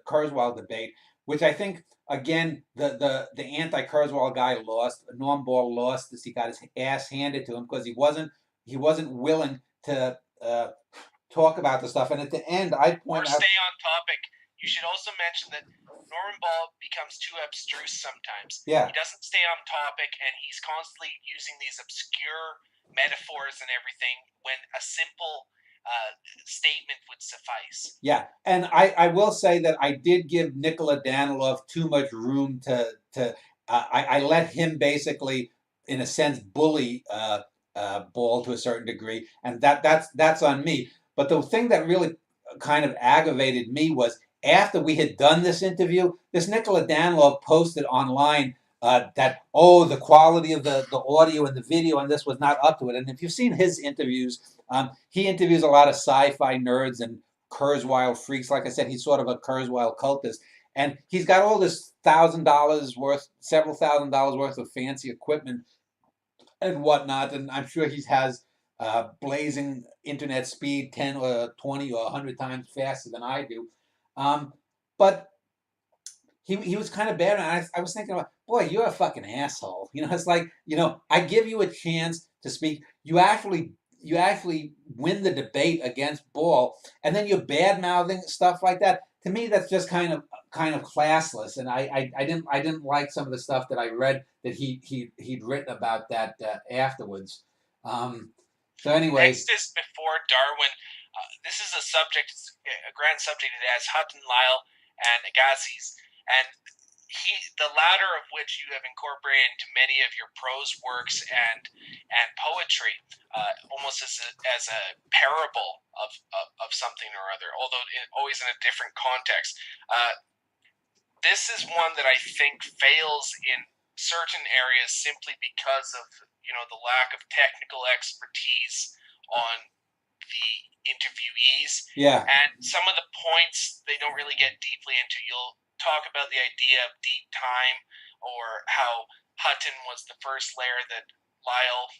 Kurzweil debate, which I think again the anti-Kurzweil guy lost. Norm Ball lost this. He got his ass handed to him because he wasn't willing to talk about the stuff. And at the end, I Or point out, stay on topic. You should also mention that Norman Ball becomes too abstruse sometimes. yeah, He doesn't stay on topic, and he's constantly using these obscure metaphors and everything when a simple statement would suffice. yeah, and I will say that I did give Nikola Danilov too much room to I let him basically, in a sense, bully Ball to a certain degree, and that's on me. But the thing that really kind of aggravated me was after we had done this interview, this Nikola Danilov posted online that, oh, the quality of the audio and the video and this was not up to it. And if you've seen his interviews, he interviews a lot of sci-fi nerds and Kurzweil freaks. Like I said, he's sort of a Kurzweil cultist, and he's got all this $1,000 worth, several $1,000s worth of fancy equipment and whatnot. And I'm sure he has blazing internet speed, 10 or 20 or 100 times faster than I do. But he was kind of bad. And I was thinking about, boy, you're a fucking asshole. It's like, I give you a chance to speak. You actually win the debate against Ball, and then you're bad mouthing stuff like that. To me, that's just kind of classless. And I didn't like some of the stuff that I read that he'd written about that afterwards. So anyway, Next is before Darwin. This is a subject, a grand subject. It has Hutton, Lyle, and Agassiz, and the latter of which you have incorporated into many of your prose works and poetry, almost as a parable of something or other, although always in a different context. This is one that I think fails in certain areas simply because of the lack of technical expertise on the interviewees, yeah, and some of the points they don't really get deeply into. You'll talk about the idea of deep time, or how Hutton was the first layer that Lyle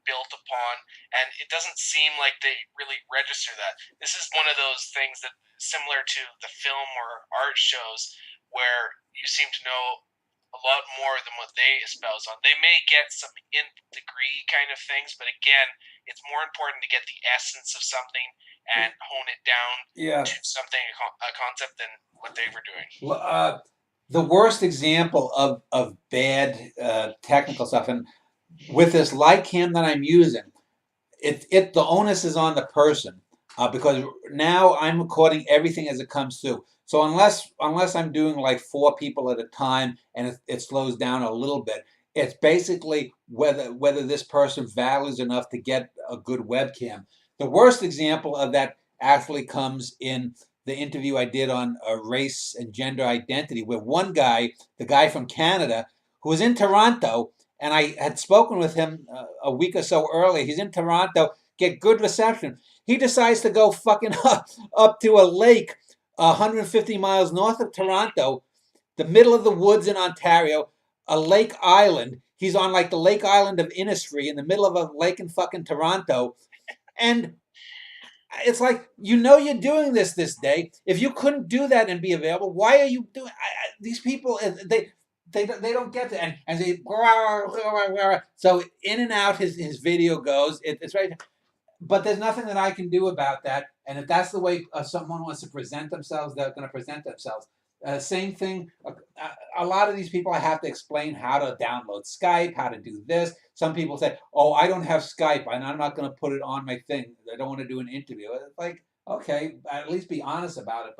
built upon, and it doesn't seem like they really register that. This is one of those things that, similar to the film or art shows, where you seem to know a lot more than what they espouse on. They may get some nth degree kind of things, but again, it's more important to get the essence of something and hone it down yeah. to something, a concept, than what they were doing. The worst example of bad technical stuff, and with this light cam that I'm using, the onus is on the person because now I'm recording everything as it comes through. So unless I'm doing like 4 people at a time and it slows down a little bit, it's basically whether this person values enough to get a good webcam. The worst example of that actually comes in the interview I did on race and gender identity, where one guy, the guy from Canada, who was in Toronto, and I had spoken with him a week or so earlier. He's in Toronto, get good reception. He decides to go fucking up to a lake 150 miles north of Toronto, the middle of the woods in Ontario, a lake island. He's on like the lake island of Innisfree in the middle of a lake in fucking Toronto. And it's like, you're doing this day. If you couldn't do that and be available, why are you doing these people? They don't get it, and they so in and out his video goes. It's right, but there's nothing that I can do about that. And if that's the way someone wants to present themselves, they're going to present themselves. Same thing. A lot of these people, I have to explain how to download Skype, how to do this. Some people say, "Oh, I don't have Skype, and I'm not going to put it on my thing. I don't want to do an interview." It's like, okay, at least be honest about it.